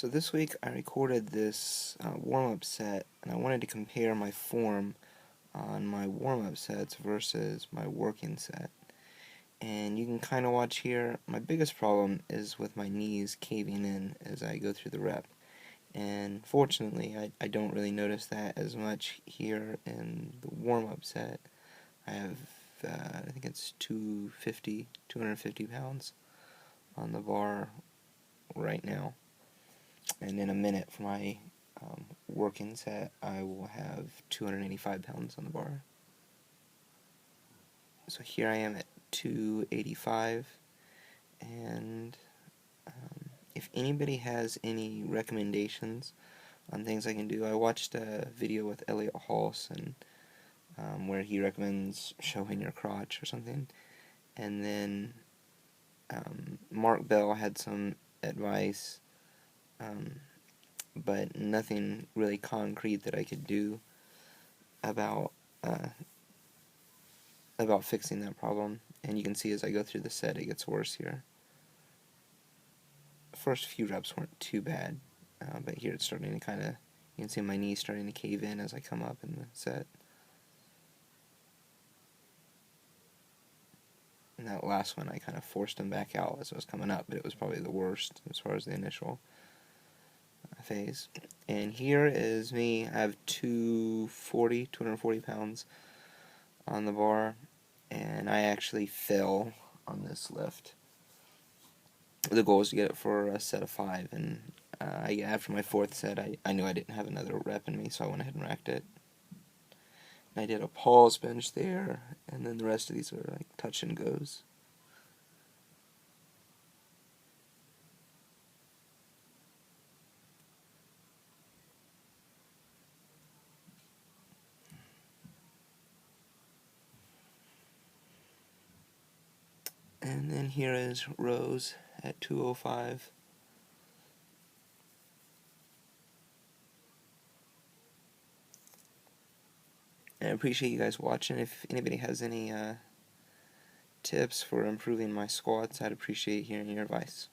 So this week I recorded this warm-up set, and I wanted to compare my form on my warm-up sets versus my working set. And you can kind of watch here, my biggest problem is with my knees caving in as I go through the rep. And fortunately, I don't really notice that as much here in the warm-up set. I have, I think it's 250 pounds on the bar right now. And in a minute for my working set, I will have 285 pounds on the bar. So here I am at 285, and if anybody has any recommendations on things I can do, I watched a video with Elliot Halson where he recommends showing your crotch or something, and then Mark Bell had some advice, but nothing really concrete that I could do about fixing that problem. And you can see as I go through the set, it gets worse here. The first few reps weren't too bad, but here it's starting to kind of, you can see my knees starting to cave in as I come up in the set. And that last one, I kind of forced him back out as I was coming up, but it was probably the worst as far as the initial phase. And here is me. I have 240 pounds on the bar, and I actually fell on this lift. The goal is to get it for a set of 5, and after my 4th set, I knew I didn't have another rep in me, so I went ahead and racked it. And I did a pause bench there, and then the rest of these are like touch and goes. And then here is rows at 205. And I appreciate you guys watching. If anybody has any tips for improving my squats, I'd appreciate hearing your advice.